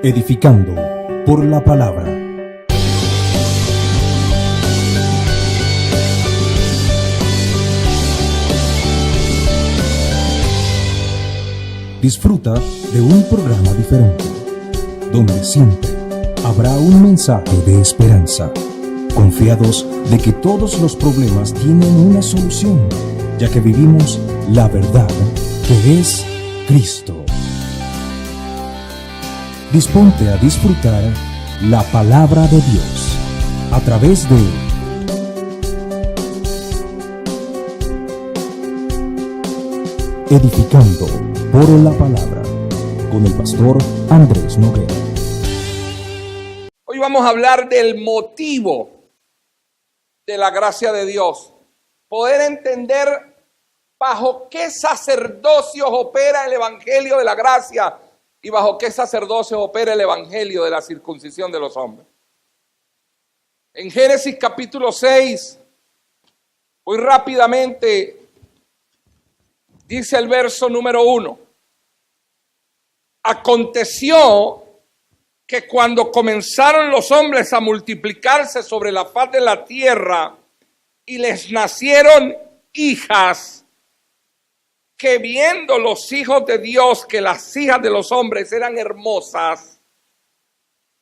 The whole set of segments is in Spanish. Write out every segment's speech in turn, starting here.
edificando por la palabra. Disfruta de un programa diferente, donde siempre habrá un mensaje de esperanza, confiados de que todos los problemas tienen una solución, ya que vivimos la verdad que es Cristo. Disponte a disfrutar la palabra de Dios a través de Edificando por la Palabra con el pastor Andrés Noguera. Hoy vamos a hablar del motivo de la gracia de Dios. Poder entender bajo qué sacerdocios opera el evangelio de la gracia y bajo qué sacerdocios opera el evangelio de la circuncisión de los hombres. En Génesis capítulo 6, muy rápidamente, dice el verso número 1. Aconteció que cuando comenzaron los hombres a multiplicarse sobre la faz de la tierra y les nacieron hijas, que viendo los hijos de Dios que las hijas de los hombres eran hermosas,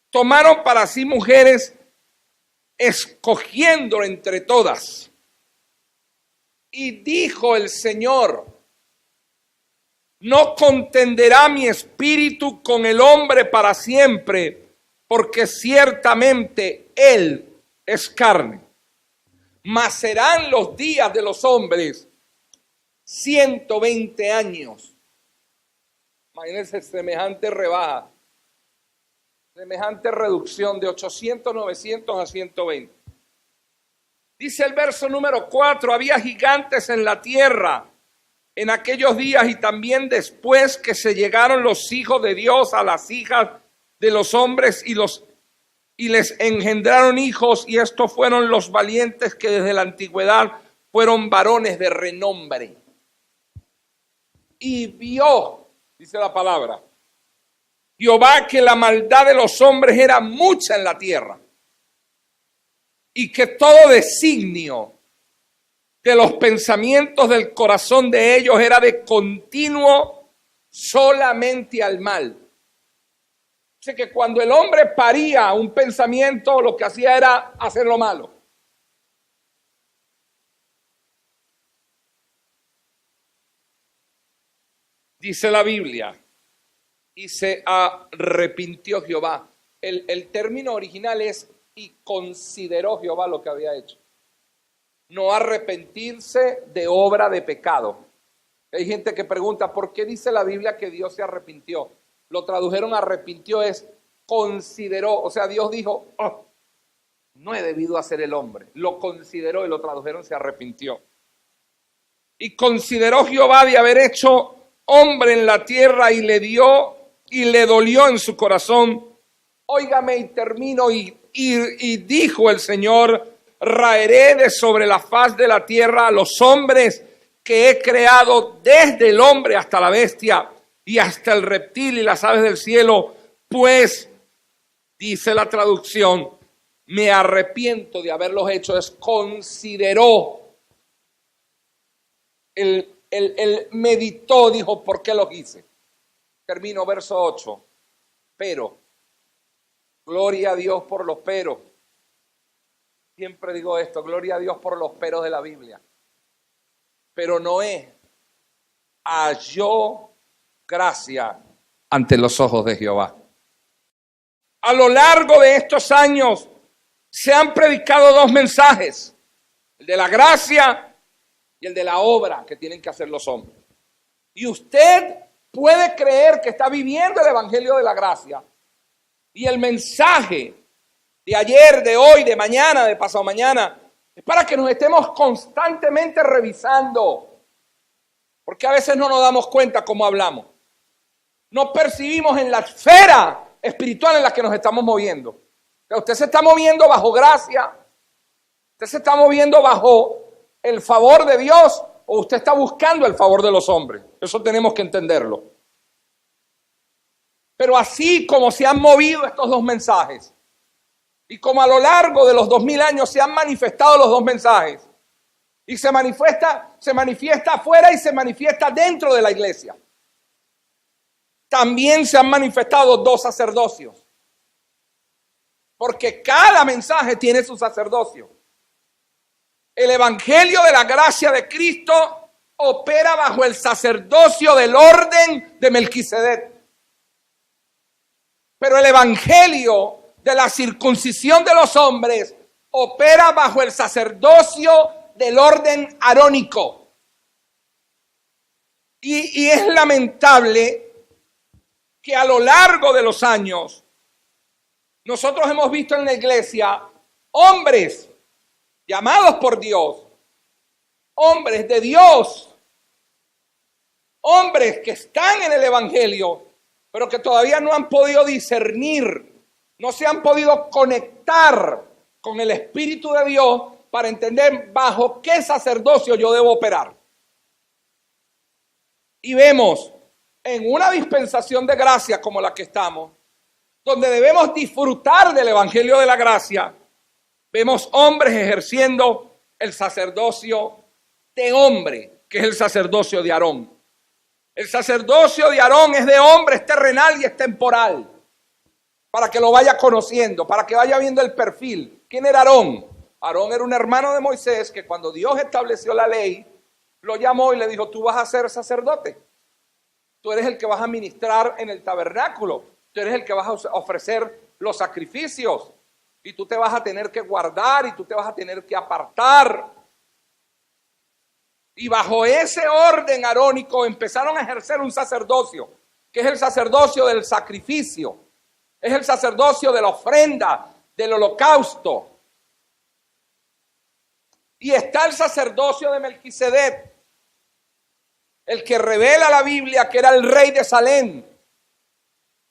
tomaron para sí mujeres, escogiendo entre todas. Y dijo el Señor: no contenderá mi espíritu con el hombre para siempre, porque ciertamente él es carne. Mas serán los días de los hombres 120 años. Imagínense semejante rebaja, semejante reducción de 800, 900 a 120. Dice el verso número 4, había gigantes en la tierra en aquellos días y también después que se llegaron los hijos de Dios a las hijas de los hombres y les engendraron hijos, y estos fueron los valientes que desde la antigüedad fueron varones de renombre. Y vio, dice la palabra, Jehová que la maldad de los hombres era mucha en la tierra, y que todo designio de los pensamientos del corazón de ellos era de continuo solamente al mal. Así que cuando el hombre paría un pensamiento, lo que hacía era hacer lo malo. Dice la Biblia, y se arrepintió Jehová. El término original es: y consideró Jehová lo que había hecho. No arrepentirse de obra de pecado. Hay gente que pregunta, ¿por qué dice la Biblia que Dios se arrepintió? Lo tradujeron arrepintió, es consideró. O sea, Dios dijo, oh, no he debido hacer el hombre. Lo consideró y lo tradujeron se arrepintió. Y consideró Jehová de haber hecho hombre en la tierra y le dio y le dolió en su corazón. Óigame y termino. Y dijo el Señor: raeré de sobre la faz de la tierra a los hombres que he creado, desde el hombre hasta la bestia y hasta el reptil y las aves del cielo, pues, dice la traducción, me arrepiento de haberlos hecho. Es consideró, él meditó, dijo, ¿por qué los hice? Termino verso 8, pero, gloria a Dios por los peros. Siempre digo esto, gloria a Dios por los peros de la Biblia. Pero Noé halló gracia ante los ojos de Jehová. A lo largo de estos años se han predicado dos mensajes: el de la gracia y el de la obra que tienen que hacer los hombres. Y usted puede creer que está viviendo el evangelio de la gracia, y el mensaje de ayer, de hoy, de mañana, de pasado mañana, es para que nos estemos constantemente revisando, porque a veces no nos damos cuenta cómo hablamos. No percibimos en la esfera espiritual en la que nos estamos moviendo. O sea, usted se está moviendo bajo gracia, usted se está moviendo bajo el favor de Dios, o usted está buscando el favor de los hombres. Eso tenemos que entenderlo. Pero así como se han movido estos dos mensajes, y como a lo largo de los 2000 años se han manifestado los dos mensajes, y se manifiesta afuera y se manifiesta dentro de la iglesia, también se han manifestado dos sacerdocios. Porque cada mensaje tiene su sacerdocio. El evangelio de la gracia de Cristo opera bajo el sacerdocio del orden de Melquisedec. Pero el evangelio de la circuncisión de los hombres opera bajo el sacerdocio del orden arónico. Y es lamentable que a lo largo de los años nosotros hemos visto en la iglesia hombres llamados por Dios, hombres de Dios, hombres que están en el evangelio, pero que todavía no han podido discernir, no se han podido conectar con el Espíritu de Dios para entender bajo qué sacerdocio yo debo operar. Y vemos en una dispensación de gracia como la que estamos, donde debemos disfrutar del evangelio de la gracia, vemos hombres ejerciendo el sacerdocio de hombre, que es el sacerdocio de Aarón. El sacerdocio de Aarón es de hombre, es terrenal y es temporal. Para que lo vaya conociendo, para que vaya viendo el perfil. ¿Quién era Aarón? Aarón era un hermano de Moisés que cuando Dios estableció la ley, lo llamó y le dijo, tú vas a ser sacerdote. Tú eres el que vas a ministrar en el tabernáculo. Tú eres el que vas a ofrecer los sacrificios. Y tú te vas a tener que guardar y tú te vas a tener que apartar. Y bajo ese orden arónico empezaron a ejercer un sacerdocio, que es el sacerdocio del sacrificio. Es el sacerdocio de la ofrenda, del holocausto. Y está el sacerdocio de Melquisedec, el que revela la Biblia que era el rey de Salem,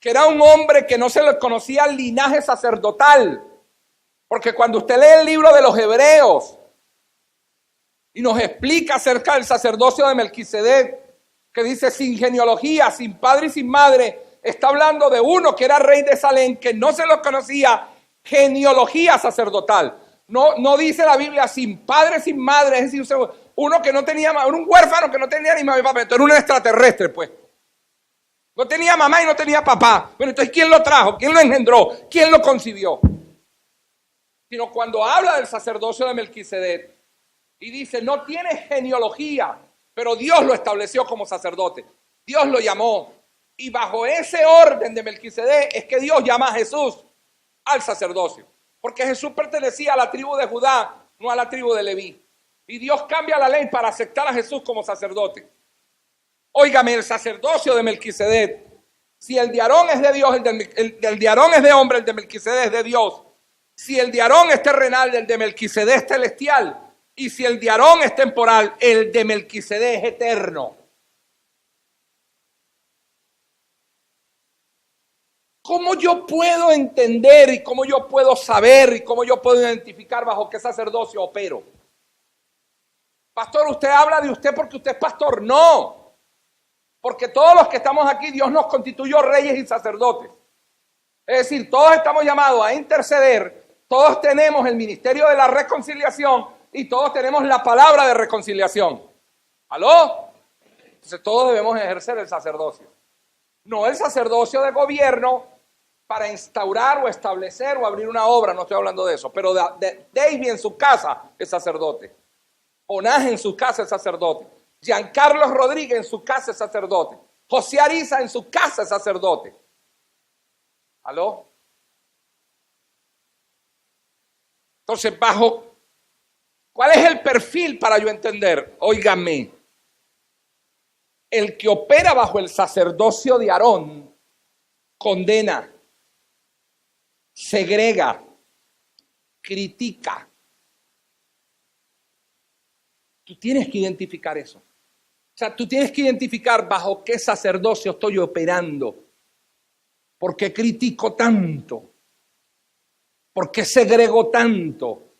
que era un hombre que no se le conocía el linaje sacerdotal. Porque cuando usted lee el libro de los Hebreos y nos explica acerca del sacerdocio de Melquisedec, que dice sin genealogía, sin padre y sin madre, está hablando de uno que era rey de Salem, que no se lo conocía genealogía sacerdotal. No dice la Biblia sin padre, sin madre, es decir, uno que no tenía, un huérfano que no tenía ni mamá ni papá, entonces era un extraterrestre, pues. No tenía mamá y no tenía papá. Bueno, entonces, ¿quién lo trajo? ¿Quién lo engendró? ¿Quién lo concibió? Sino cuando habla del sacerdocio de Melquisedec y dice, no tiene genealogía, pero Dios lo estableció como sacerdote. Dios lo llamó. Y bajo ese orden de Melquisedec es que Dios llama a Jesús al sacerdocio. Porque Jesús pertenecía a la tribu de Judá, no a la tribu de Leví. Y Dios cambia la ley para aceptar a Jesús como sacerdote. Óigame, el sacerdocio de Melquisedec, si el de Aarón es de Dios, el de Aarón es de hombre, el de Melquisedec es de Dios. Si el de Aarón es terrenal, el de Melquisedec es celestial. Y si el de Aarón es temporal, el de Melquisedec es eterno. ¿Cómo yo puedo entender y cómo yo puedo saber y cómo yo puedo identificar bajo qué sacerdocio opero? Pastor, usted habla de usted porque usted es pastor. No, porque todos los que estamos aquí, Dios nos constituyó reyes y sacerdotes. Es decir, todos estamos llamados a interceder, todos tenemos el ministerio de la reconciliación y todos tenemos la palabra de reconciliación. ¿Aló? Entonces todos debemos ejercer el sacerdocio. No el sacerdocio de gobierno para instaurar o establecer o abrir una obra, no estoy hablando de eso, pero David en su casa es sacerdote. Onás en su casa es sacerdote. Giancarlo Rodríguez en su casa es sacerdote. José Ariza en su casa es sacerdote. ¿Aló? Entonces, ¿cuál es el perfil para yo entender? Óigame, el que opera bajo el sacerdocio de Aarón condena, segrega, critica. Tú tienes que identificar eso. O sea, tú tienes que identificar bajo qué sacerdocio estoy operando. ¿Por qué critico tanto? ¿Por qué segrego tanto?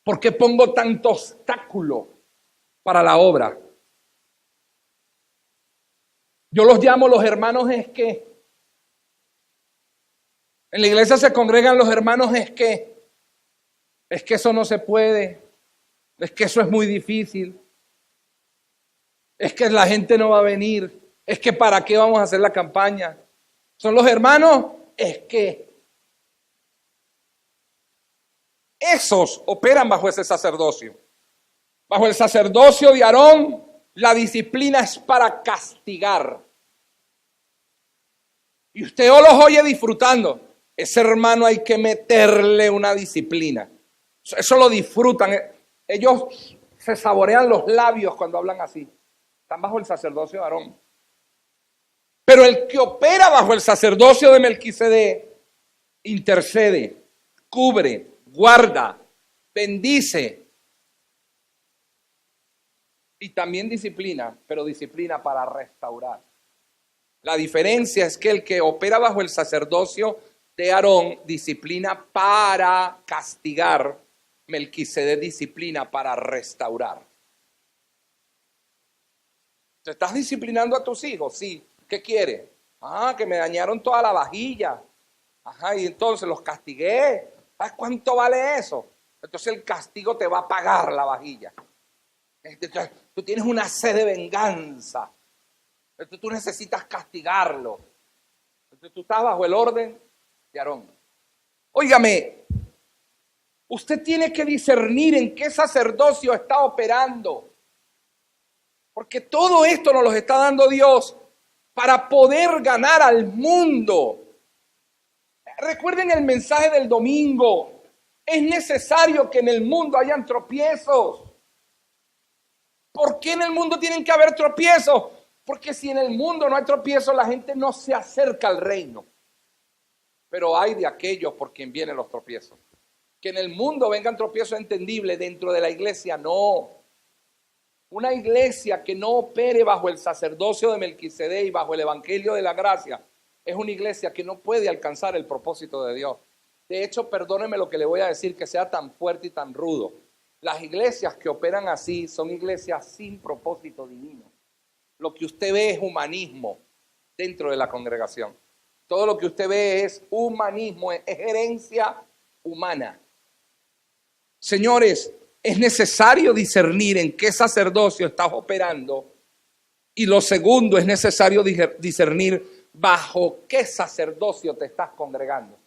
¿Por qué pongo tanto obstáculo para la obra? Yo los llamo los hermanos es que En la iglesia se congregan los hermanos, es que eso no se puede, es que eso es muy difícil, es que la gente no va a venir, es que para qué vamos a hacer la campaña. Son los hermanos, es que esos operan bajo ese sacerdocio. Bajo el sacerdocio de Aarón, la disciplina es para castigar. Y usted o los oye disfrutando. Ese hermano hay que meterle una disciplina. Eso lo disfrutan. Ellos se saborean los labios cuando hablan así. Están bajo el sacerdocio de Aarón. Pero el que opera bajo el sacerdocio de Melquisedec intercede, cubre, guarda, bendice y también disciplina, pero disciplina para restaurar. La diferencia es que el que opera bajo el sacerdocio de Aarón disciplina para castigar, Melquisedec disciplina para restaurar. ¿Te estás disciplinando a tus hijos? Sí. ¿Qué quiere? Que me dañaron toda la vajilla. Y entonces los castigué. ¿Sabes cuánto vale eso? Entonces el castigo te va a pagar la vajilla. Tú tienes una sed de venganza. Entonces tú necesitas castigarlo. Entonces tú estás bajo el orden de Aarón. Óigame, usted tiene que discernir en qué sacerdocio está operando. Porque todo esto nos lo está dando Dios para poder ganar al mundo. Recuerden el mensaje del domingo. Es necesario que en el mundo hayan tropiezos. ¿Por qué en el mundo tienen que haber tropiezos? Porque si en el mundo no hay tropiezos, la gente no se acerca al reino. Pero hay de aquellos por quien vienen los tropiezos. Que en el mundo vengan tropiezos entendibles, dentro de la iglesia no. Una iglesia que no opere bajo el sacerdocio de Melquisedec y bajo el evangelio de la gracia es una iglesia que no puede alcanzar el propósito de Dios. De hecho, perdóneme lo que le voy a decir, que sea tan fuerte y tan rudo. Las iglesias que operan así son iglesias sin propósito divino. Lo que usted ve es humanismo dentro de la congregación. Todo lo que usted ve es humanismo, es herencia humana. Señores, es necesario discernir en qué sacerdocio estás operando. Y lo segundo, es necesario discernir bajo qué sacerdocio te estás congregando.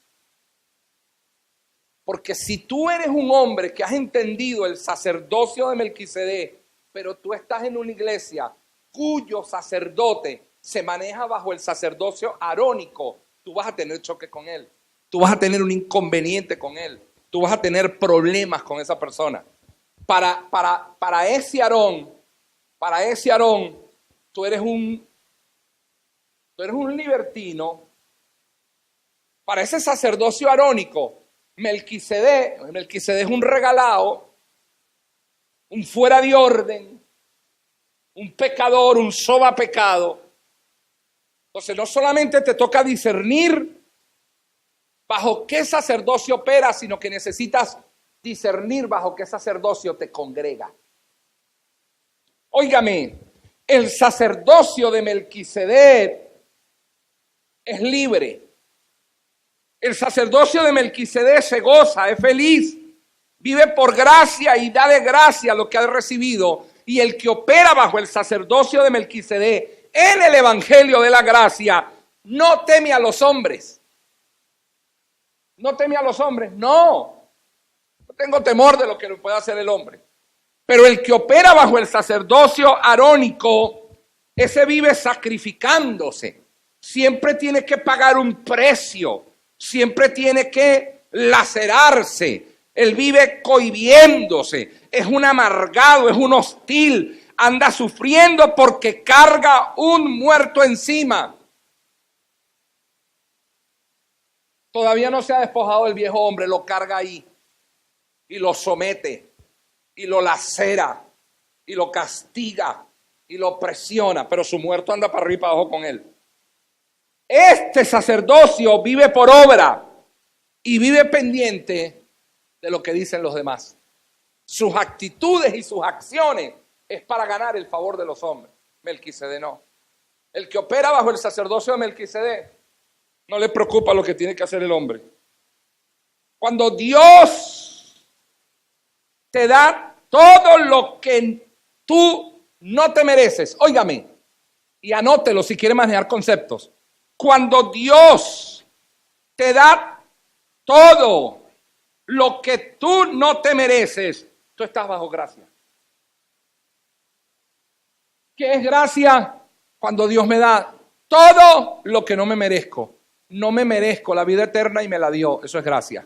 Porque si tú eres un hombre que has entendido el sacerdocio de Melquisedec, pero tú estás en una iglesia cuyo sacerdote se maneja bajo el sacerdocio arónico, tú vas a tener choque con él. Tú vas a tener un inconveniente con él. Tú vas a tener problemas con esa persona. Para ese Aarón, tú eres un libertino. Para ese sacerdocio arónico, Melquisedec es un regalado, un fuera de orden, un pecador, un soba pecado. Entonces no solamente te toca discernir bajo qué sacerdocio opera, sino que necesitas discernir bajo qué sacerdocio te congrega. Óigame, el sacerdocio de Melquisedec es libre. El sacerdocio de Melquisedec se goza, es feliz, vive por gracia y da de gracia lo que ha recibido. Y el que opera bajo el sacerdocio de Melquisedec en el evangelio de la gracia no teme a los hombres. No teme a los hombres, no tengo temor de lo que pueda hacer el hombre. Pero el que opera bajo el sacerdocio arónico, ese vive sacrificándose. Siempre tiene que pagar un precio. Siempre tiene que lacerarse. Él vive cohibiéndose. Es un amargado, es un hostil. Anda sufriendo porque carga un muerto encima. Todavía no se ha despojado del viejo hombre, lo carga ahí. Y lo somete, y lo lacera, y lo castiga, y lo presiona, pero su muerto anda para arriba y para abajo con él. Este sacerdocio vive por obra y vive pendiente de lo que dicen los demás. Sus actitudes y sus acciones es para ganar el favor de los hombres. Melquisedec no. El que opera bajo el sacerdocio de Melquisedec No le preocupa lo que tiene que hacer el hombre. Cuando Dios te da todo lo que tú no te mereces, óigame, y anótelo si quiere manejar conceptos. Cuando Dios te da todo lo que tú no te mereces, tú estás bajo gracia. ¿Qué es gracia? Cuando Dios me da todo lo que no me merezco. No me merezco la vida eterna y me la dio, eso es gracia.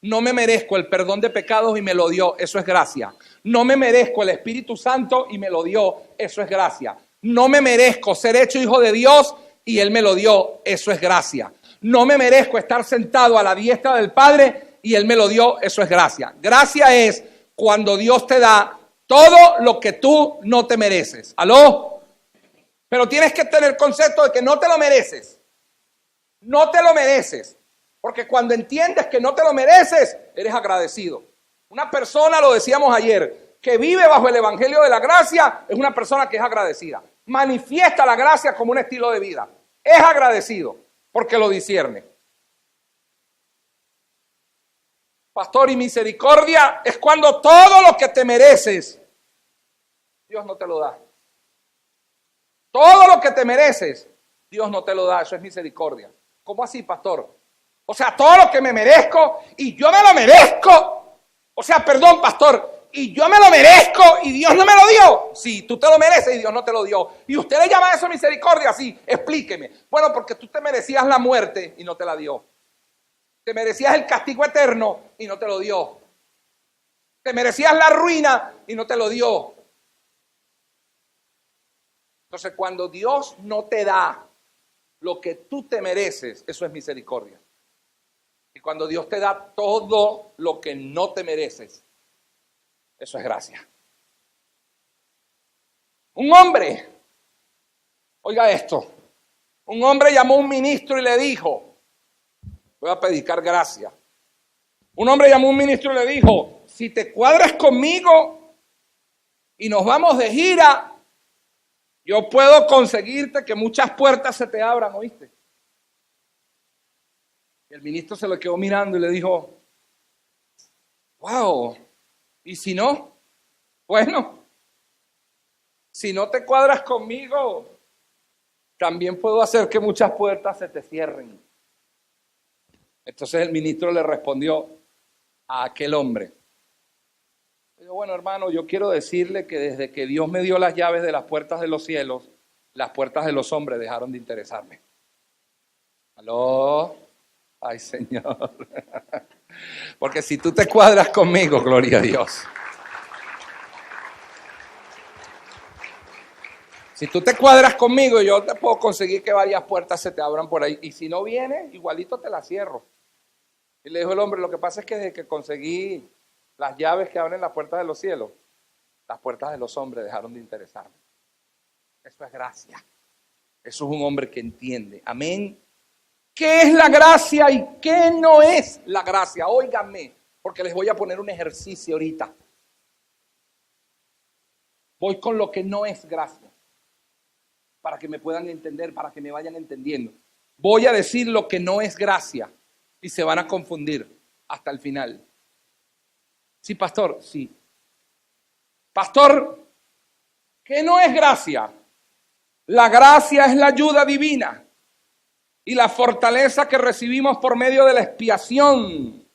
No me merezco el perdón de pecados y me lo dio, eso es gracia. No me merezco el Espíritu Santo y me lo dio, eso es gracia. No me merezco ser hecho hijo de Dios y Él me lo dio, eso es gracia. No me merezco estar sentado a la diestra del Padre y Él me lo dio, eso es gracia. Gracia es cuando Dios te da todo lo que tú no te mereces. ¿Aló? Pero tienes que tener el concepto de que no te lo mereces. No te lo mereces. Porque cuando entiendes que no te lo mereces, eres agradecido. Una persona, lo decíamos ayer, que vive bajo el evangelio de la gracia, es una persona que es agradecida. Manifiesta la gracia como un estilo de vida. Es agradecido porque lo discierne. Pastor, y misericordia es cuando todo lo que te mereces, Dios no te lo da. Todo lo que te mereces, Dios no te lo da. Eso es misericordia. ¿Cómo así, pastor? O sea, todo lo que me merezco y yo me lo merezco. O sea, perdón, pastor, y yo me lo merezco y Dios no me lo dio. Sí, tú te lo mereces y Dios no te lo dio. ¿Y usted le llama eso misericordia? Sí, explíqueme. Bueno, porque tú te merecías la muerte y no te la dio. Te merecías el castigo eterno y no te lo dio. Te merecías la ruina y no te lo dio. Entonces, cuando Dios no te da lo que tú te mereces, eso es misericordia. Y cuando Dios te da todo lo que no te mereces, eso es gracia. Un hombre, oiga esto, un hombre llamó a un ministro y le dijo, voy a predicar gracia. Un hombre llamó a un ministro y le dijo, si te cuadras conmigo y nos vamos de gira, yo puedo conseguirte que muchas puertas se te abran, ¿oíste? Y el ministro se lo quedó mirando y le dijo, wow, ¿y si no? Bueno, si no te cuadras conmigo, también puedo hacer que muchas puertas se te cierren. Entonces el ministro le respondió a aquel hombre, dijo, bueno, hermano, yo quiero decirle que desde que Dios me dio las llaves de las puertas de los cielos, las puertas de los hombres dejaron de interesarme. ¿Aló? Ay, Señor. Porque si tú te cuadras conmigo, gloria a Dios. Si tú te cuadras conmigo, yo te puedo conseguir que varias puertas se te abran por ahí. Y si no vienes, igualito te las cierro. Y le dijo el hombre, lo que pasa es que desde que conseguí las llaves que abren las puertas de los cielos, las puertas de los hombres dejaron de interesarme. Eso es gracia. Eso es un hombre que entiende. Amén. ¿Qué es la gracia y qué no es la gracia? Óiganme, porque les voy a poner un ejercicio ahorita. Voy con lo que no es gracia, para que me puedan entender, para que me vayan entendiendo. Voy a decir lo que no es gracia y se van a confundir hasta el final. Sí, pastor, sí. Pastor, ¿qué no es gracia? La gracia es la ayuda divina y la fortaleza que recibimos por medio de la expiación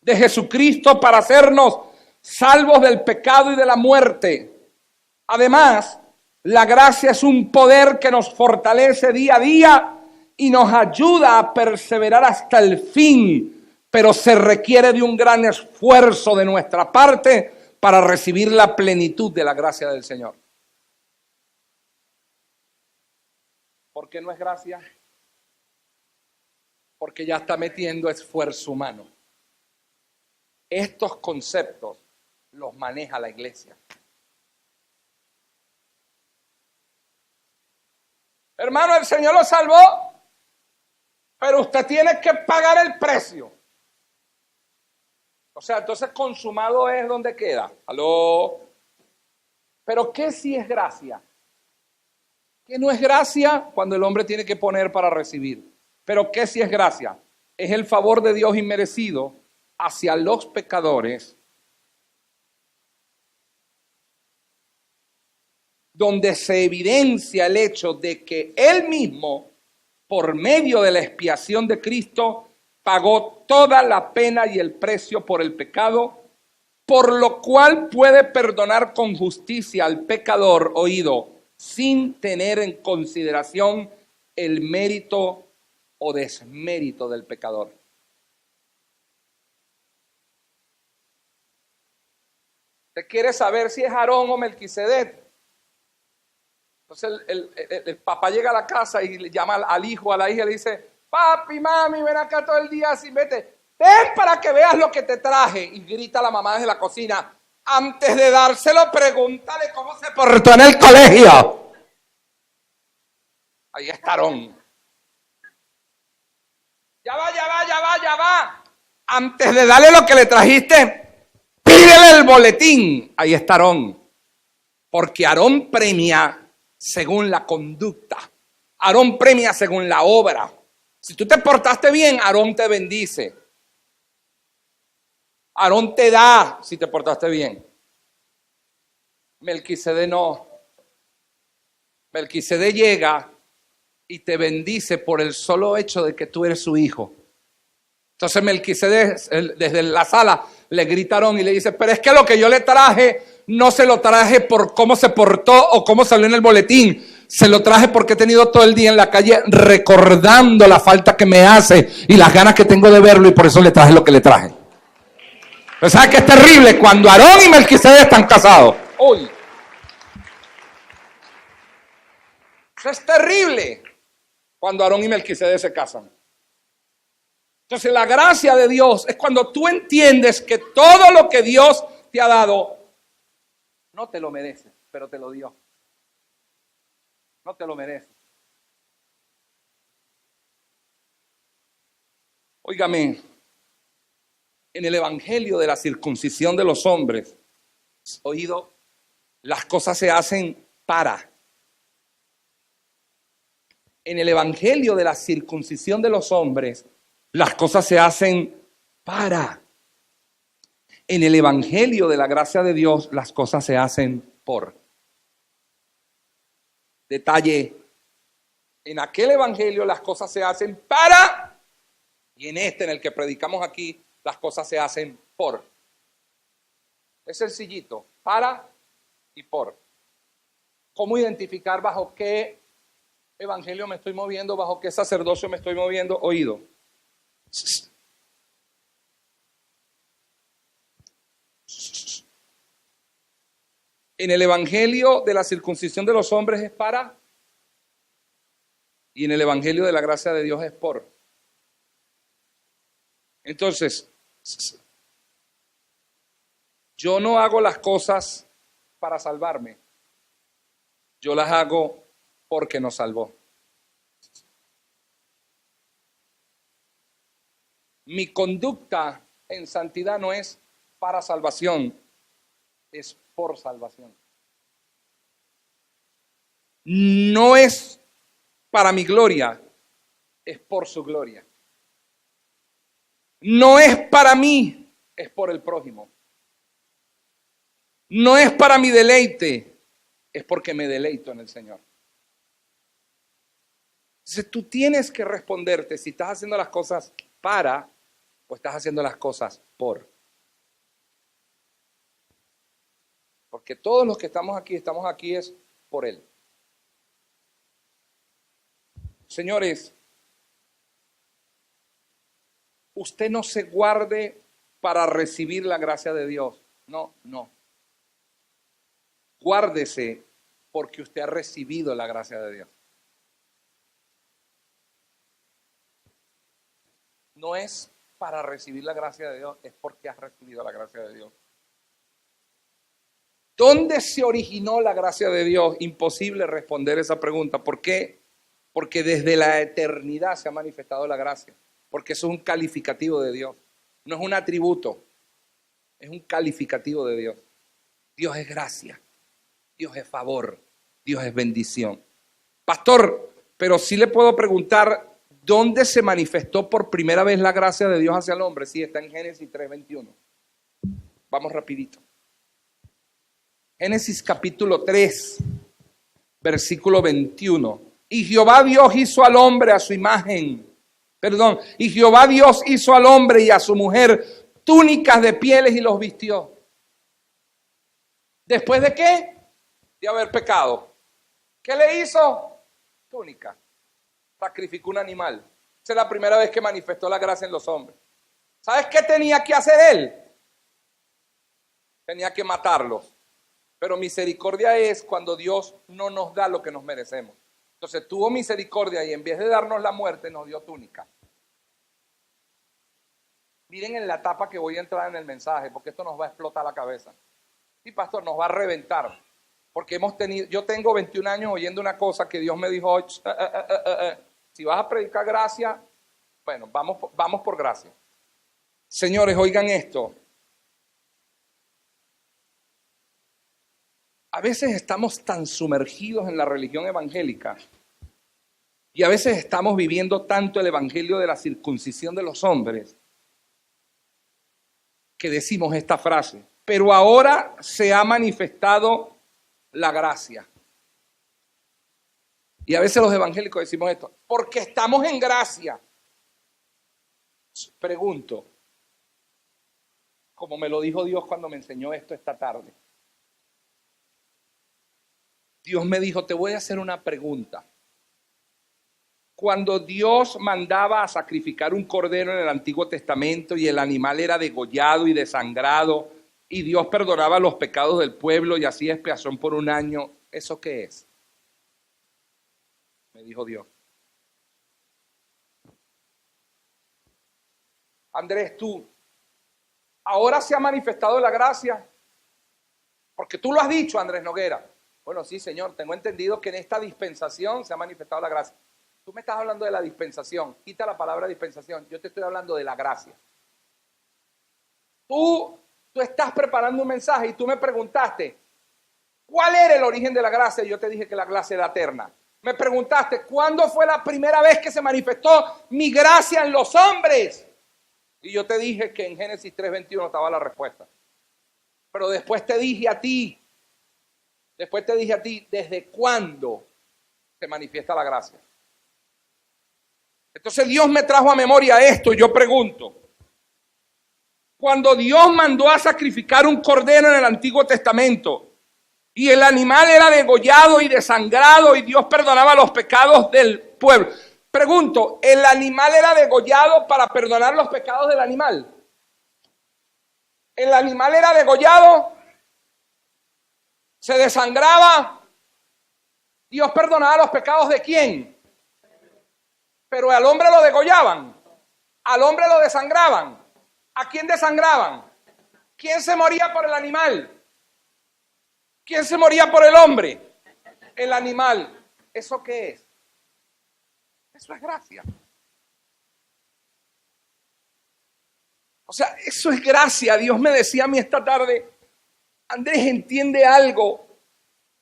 de Jesucristo para hacernos salvos del pecado y de la muerte. Además, la gracia es un poder que nos fortalece día a día y nos ayuda a perseverar hasta el fin, pero se requiere de un gran esfuerzo de nuestra parte para recibir la plenitud de la gracia del Señor. ¿Por qué no es gracia? Porque ya está metiendo esfuerzo humano. Estos conceptos los maneja la iglesia. Hermano, el Señor lo salvó, pero usted tiene que pagar el precio. O sea, entonces consumado es donde queda. ¿Aló? Pero ¿qué sí es gracia? ¿Qué no es gracia? Cuando el hombre tiene que poner para recibir. Pero ¿qué si es gracia? Es el favor de Dios inmerecido hacia los pecadores, donde se evidencia el hecho de que Él mismo, por medio de la expiación de Cristo, pagó toda la pena y el precio por el pecado, por lo cual puede perdonar con justicia al pecador, oído, sin tener en consideración el mérito o desmérito del pecador. ¿Usted quiere saber si es Aarón o Melquisedec? Entonces el papá llega a la casa y le llama al hijo, a la hija, y le dice: papi, mami, ven acá todo el día así, vete, ven para que veas lo que te traje. Y grita la mamá desde la cocina: antes de dárselo, pregúntale cómo se portó en el colegio. Ahí está Aarón. Ya va. Antes de darle lo que le trajiste, pídele el boletín. Ahí está Aarón. Porque Aarón premia según la conducta. Aarón premia según la obra. Si tú te portaste bien, Aarón te bendice. Aarón te da si te portaste bien. Melquisedec no. Melquisedec llega y te bendice por el solo hecho de que tú eres su hijo. Entonces Melquisedec desde la sala le grita a Aarón y le dice: pero es que lo que yo le traje no se lo traje por cómo se portó o cómo salió en el boletín. Se lo traje porque he tenido todo el día en la calle recordando la falta que me hace y las ganas que tengo de verlo, y por eso le traje lo que le traje. Pero ¿sabes qué es terrible? Cuando Aarón y Melquisedec están casados. Uy. Eso es terrible cuando Aarón y Melquisedec se casan. Entonces la gracia de Dios es cuando tú entiendes que todo lo que Dios te ha dado no te lo mereces, pero te lo dio. No te lo mereces. Óigame, en el evangelio de la circuncisión de los hombres, oído, las cosas se hacen para. En el evangelio de la circuncisión de los hombres, las cosas se hacen para. En el evangelio de la gracia de Dios, las cosas se hacen por. Detalle: en aquel evangelio las cosas se hacen para, y en este, en el que predicamos aquí, las cosas se hacen por. Es sencillito: para y por. ¿Cómo identificar bajo qué evangelio me estoy moviendo, bajo qué sacerdocio me estoy moviendo? Oído. En el evangelio de la circuncisión de los hombres es para, y en el evangelio de la gracia de Dios es por. Entonces, yo no hago las cosas para salvarme, yo las hago porque nos salvó. Mi conducta en santidad no es para salvación, es por salvación. No es para mi gloria, es por su gloria. No es para mí, es por el prójimo. No es para mi deleite, es porque me deleito en el Señor. Entonces tú tienes que responderte si estás haciendo las cosas para o estás haciendo las cosas por. Porque todos los que estamos aquí es por Él. Señores, usted no se guarde para recibir la gracia de Dios. No. Guárdese porque usted ha recibido la gracia de Dios. No es para recibir la gracia de Dios, es porque has recibido la gracia de Dios. ¿Dónde se originó la gracia de Dios? Imposible responder esa pregunta. ¿Por qué? Porque desde la eternidad se ha manifestado la gracia. Porque eso es un calificativo de Dios. No es un atributo, es un calificativo de Dios. Dios es gracia, Dios es favor, Dios es bendición. Pastor, pero sí le puedo preguntar, ¿Dónde se manifestó por primera vez la gracia de Dios hacia el hombre? Sí, está en Génesis 3:21. Vamos rapidito. Génesis capítulo 3, versículo 21. Y Jehová Dios hizo al hombre a su imagen. Y Jehová Dios hizo al hombre y a su mujer túnicas de pieles y los vistió. ¿Después de qué? De haber pecado. ¿Qué le hizo? Túnica. Sacrificó un animal. Esa es la primera vez que manifestó la gracia en los hombres. ¿Sabes qué tenía que hacer él? Tenía que matarlos. Pero misericordia es cuando Dios no nos da lo que nos merecemos. Entonces tuvo misericordia y en vez de darnos la muerte nos dio túnica. Miren en la etapa que voy a entrar en el mensaje, porque esto nos va a explotar la cabeza. Sí, pastor, nos va a reventar. Porque yo tengo 21 años oyendo una cosa que Dios me dijo, si vas a predicar gracia, bueno, vamos por gracia. Señores, oigan esto. A veces estamos tan sumergidos en la religión evangélica y a veces estamos viviendo tanto el evangelio de la circuncisión de los hombres que decimos esta frase, pero ahora se ha manifestado la gracia. Y a veces los evangélicos decimos esto, porque estamos en gracia. Pregunto, como me lo dijo Dios cuando me enseñó esto esta tarde. Dios me dijo, te voy a hacer una pregunta. Cuando Dios mandaba a sacrificar un cordero en el Antiguo Testamento y el animal era degollado y desangrado y Dios perdonaba los pecados del pueblo y hacía expiación por un año, ¿eso qué es? Me dijo Dios. Andrés, tú, ahora se ha manifestado la gracia, porque tú lo has dicho, Andrés Noguera. Bueno, sí, Señor, tengo entendido que en esta dispensación se ha manifestado la gracia. Tú me estás hablando de la dispensación. Quita la palabra dispensación. Yo te estoy hablando de la gracia. Tú estás preparando un mensaje y tú me preguntaste, ¿cuál era el origen de la gracia? Y yo te dije que la gracia era eterna. Me preguntaste, ¿cuándo fue la primera vez que se manifestó mi gracia en los hombres? Y yo te dije que en Génesis 3:21 estaba la respuesta. Pero después te dije a ti, ¿desde cuándo se manifiesta la gracia? Entonces Dios me trajo a memoria esto y yo pregunto, cuando Dios mandó a sacrificar un cordero en el Antiguo Testamento y el animal era degollado y desangrado y Dios perdonaba los pecados del pueblo, pregunto, ¿el animal era degollado para perdonar los pecados del animal? ¿El animal era degollado? ¿Se desangraba? ¿Dios perdonaba los pecados de quién? Pero al hombre lo degollaban, al hombre lo desangraban. ¿A quién desangraban? ¿Quién se moría por el animal? ¿Quién se moría por el hombre? El animal. ¿Eso qué es? Eso es gracia. O sea, eso es gracia. Dios me decía a mí esta tarde, Andrés, entiende algo.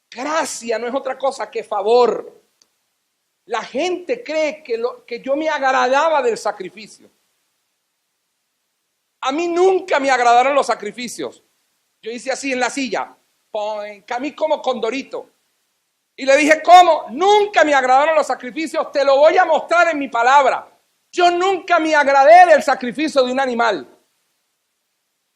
Gracia no es otra cosa que favor. La gente cree que yo me agradaba del sacrificio. A mí nunca me agradaron los sacrificios. Yo hice así en la silla, camí como condorito. Y le dije, ¿cómo? Nunca me agradaron los sacrificios, te lo voy a mostrar en mi palabra. Yo nunca me agradé del sacrificio de un animal.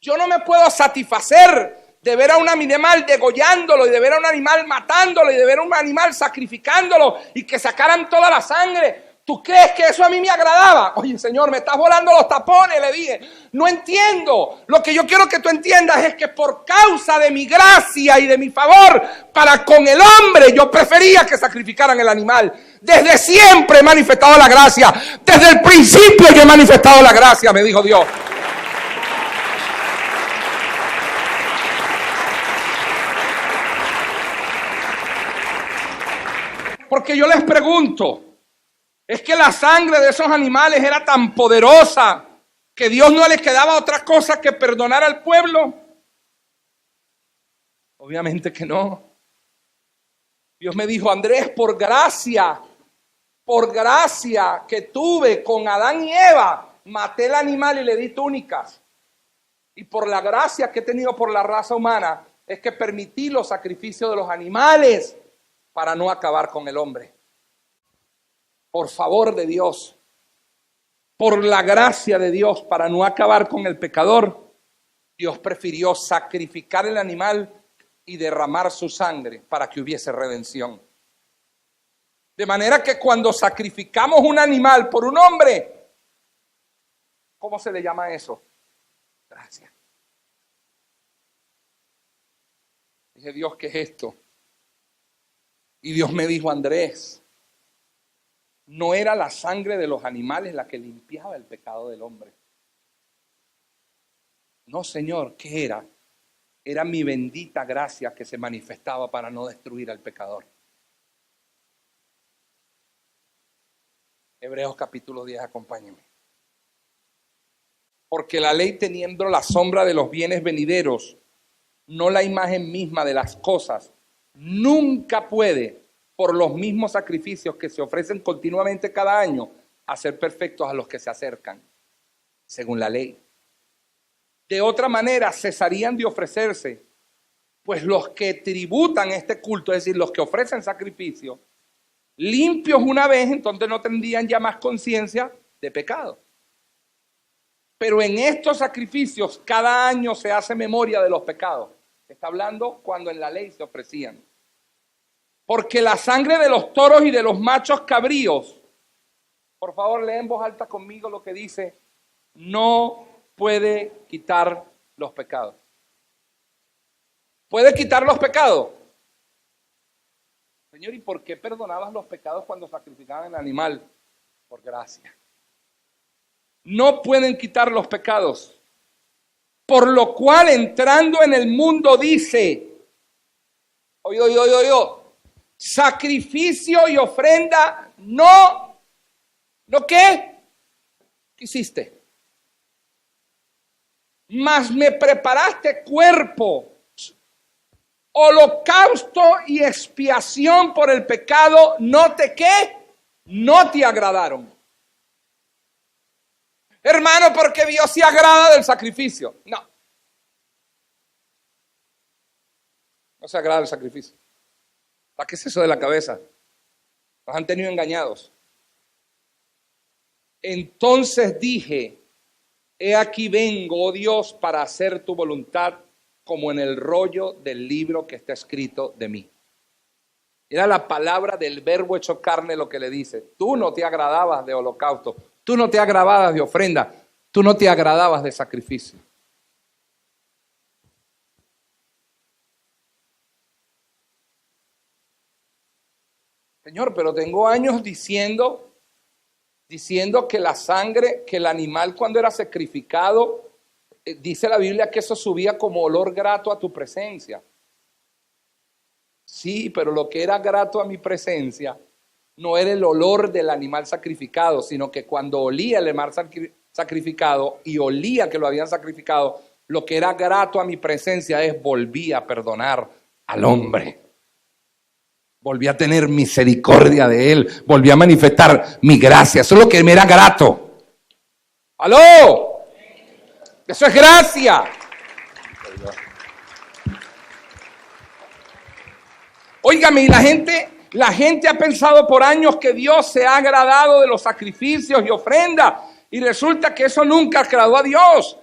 Yo no me puedo satisfacer de ver a un animal degollándolo y de ver a un animal matándolo y de ver a un animal sacrificándolo y que sacaran toda la sangre. ¿Tú crees que eso a mí me agradaba? Oye, Señor, me estás volando los tapones, le dije. No entiendo. Lo que yo quiero que tú entiendas es que por causa de mi gracia y de mi favor para con el hombre, yo prefería que sacrificaran el animal. Desde siempre he manifestado la gracia. Desde el principio yo he manifestado la gracia, me dijo Dios. Porque yo les pregunto, ¿es que la sangre de esos animales era tan poderosa que Dios no le quedaba otra cosa que perdonar al pueblo? Obviamente que no. Dios me dijo, Andrés, por gracia Por gracia que tuve con Adán y Eva, maté el animal y le di túnicas. Y por la gracia que he tenido por la raza humana, es que permití los sacrificios de los animales para no acabar con el hombre. Por favor de Dios, por la gracia de Dios, para no acabar con el pecador, Dios prefirió sacrificar el animal y derramar su sangre para que hubiese redención. De manera que cuando sacrificamos un animal por un hombre, ¿cómo se le llama eso? Gracias. Dije, Dios, ¿qué es esto? Y Dios me dijo, Andrés, no era la sangre de los animales la que limpiaba el pecado del hombre. No, Señor, ¿qué era? Era mi bendita gracia que se manifestaba para no destruir al pecador. Hebreos capítulo 10, acompáñenme. Porque la ley, teniendo la sombra de los bienes venideros, no la imagen misma de las cosas, nunca puede, por los mismos sacrificios que se ofrecen continuamente cada año, hacer perfectos a los que se acercan, según la ley. De otra manera, cesarían de ofrecerse, pues los que tributan este culto, es decir, los que ofrecen sacrificio, limpios una vez, entonces no tendrían ya más conciencia de pecado. Pero en estos sacrificios cada año se hace memoria de los pecados. Está hablando cuando en la ley se ofrecían. Porque la sangre de los toros y de los machos cabríos, por favor lee en voz alta conmigo lo que dice, no puede quitar los pecados. ¿Puede quitar los pecados? Señor, ¿y por qué perdonabas los pecados cuando sacrificaban el animal? Por gracia. No pueden quitar los pecados. Por lo cual, entrando en el mundo, dice, sacrificio y ofrenda, ¿no qué? Quisiste. Mas me preparaste cuerpo, holocausto y expiación por el pecado, no te agradaron. Hermano, porque Dios se agrada del sacrificio. No se agrada del sacrificio. ¿Para qué es eso de la cabeza? Nos han tenido engañados. Entonces dije, he aquí vengo, oh Dios, para hacer tu voluntad, como en el rollo del libro que está escrito de mí. Era la palabra del verbo hecho carne lo que le dice. Tú no te agradabas de holocausto, tú no te agradabas de ofrenda, tú no te agradabas de sacrificio. Señor, pero tengo años diciendo que la sangre, que el animal cuando era sacrificado, dice la Biblia que eso subía como olor grato a tu presencia. Sí, pero lo que era grato a mi presencia no era el olor del animal sacrificado, sino que cuando olía el animal sacrificado y olía que lo habían sacrificado, lo que era grato a mi presencia es volví a perdonar al hombre. Volví a tener misericordia de él, volví a manifestar mi gracia. Eso es lo que me era grato. ¡Aló! Eso es gracia. Óigame, y la gente ha pensado por años que Dios se ha agradado de los sacrificios y ofrendas, y resulta que eso nunca agradó a Dios.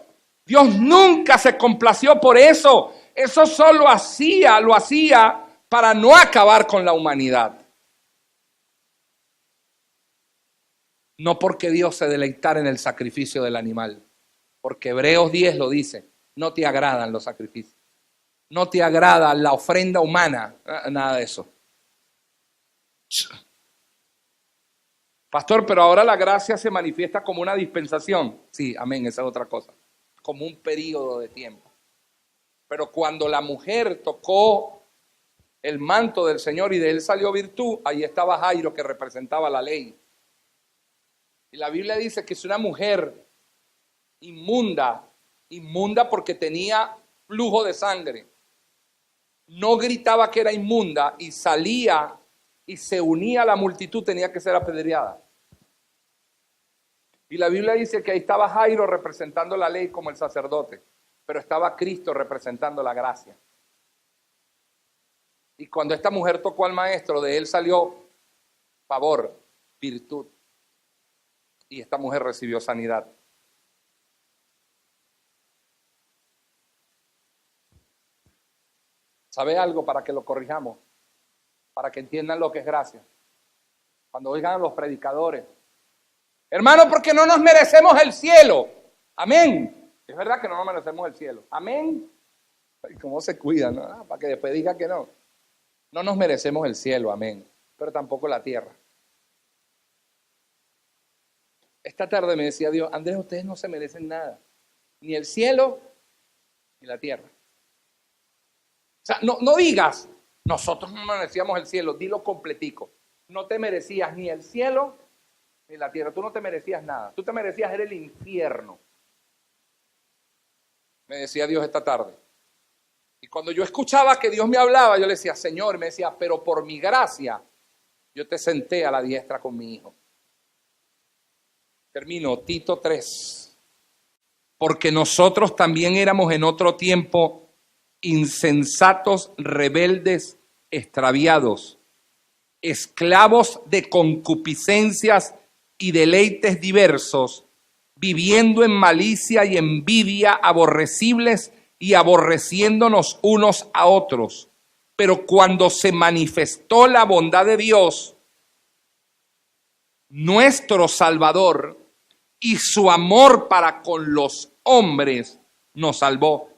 Dios nunca se complació por eso. Eso solo lo hacía para no acabar con la humanidad. No porque Dios se deleitara en el sacrificio del animal, porque Hebreos 10 lo dice, no te agradan los sacrificios, no te agrada la ofrenda humana, nada de eso. Pastor, pero ahora la gracia se manifiesta como una dispensación. Sí, amén, esa es otra cosa, como un periodo de tiempo. Pero cuando la mujer tocó el manto del Señor y de él salió virtud, ahí estaba Jairo que representaba la ley. Y la Biblia dice que es una mujer inmunda porque tenía flujo de sangre. No gritaba que era inmunda y salía y se unía a la multitud, tenía que ser apedreada. Y la Biblia dice que ahí estaba Jairo representando la ley como el sacerdote, pero estaba Cristo representando la gracia. Y cuando esta mujer tocó al maestro, de él salió favor, virtud. Y esta mujer recibió sanidad. ¿Sabe algo para que lo corrijamos? Para que entiendan lo que es gracia. Cuando oigan a los predicadores, hermano, porque no nos merecemos el cielo. Amén. Es verdad que no nos merecemos el cielo. Amén. ¿Y cómo se cuidan, no? Para que después diga que no. No nos merecemos el cielo, amén. Pero tampoco la tierra. Esta tarde me decía Dios, Andrés, ustedes no se merecen nada. Ni el cielo, ni la tierra. O sea, no digas, nosotros no merecíamos el cielo, dilo completico. No te merecías ni el cielo, ni la tierra. Tú no te merecías nada. Tú te merecías el infierno. Me decía Dios esta tarde. Y cuando yo escuchaba que Dios me hablaba, yo le decía, Señor, me decía, pero por mi gracia, yo te senté a la diestra con mi hijo. Termino, Tito 3. Porque nosotros también éramos en otro tiempo insensatos, rebeldes, extraviados, esclavos de concupiscencias y deleites diversos, viviendo en malicia y envidia, aborrecibles y aborreciéndonos unos a otros. Pero cuando se manifestó la bondad de Dios, nuestro Salvador, y su amor para con los hombres, nos salvó.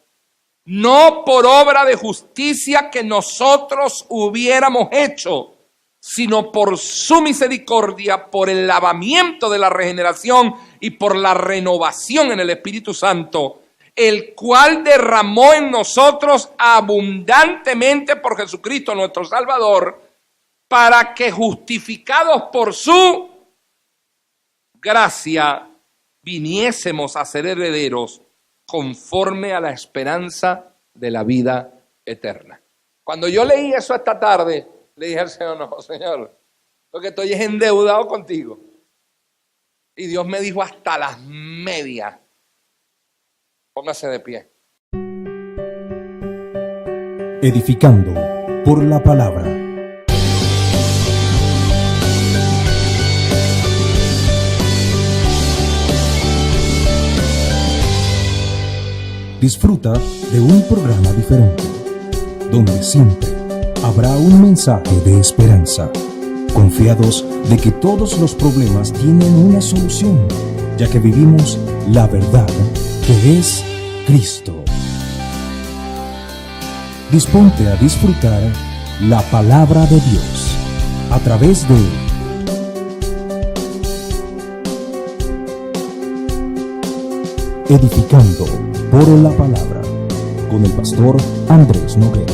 No por obra de justicia que nosotros hubiéramos hecho, sino por su misericordia, por el lavamiento de la regeneración y por la renovación en el Espíritu Santo, el cual derramó en nosotros abundantemente por Jesucristo nuestro Salvador, para que justificados por su gracia viniésemos a ser herederos conforme a la esperanza de la vida eterna. Cuando yo leí eso esta tarde, le dije al Señor, no, Señor, lo que estoy es endeudado contigo. Y Dios me dijo hasta las medias. Póngase de pie. Edificando por la palabra. Disfruta de un programa diferente, donde siempre habrá un mensaje de esperanza, confiados de que todos los problemas tienen una solución, ya que vivimos la verdad que es Cristo. Disponte a disfrutar la palabra de Dios a través de Edificando por la palabra, con el pastor Andrés Noguera.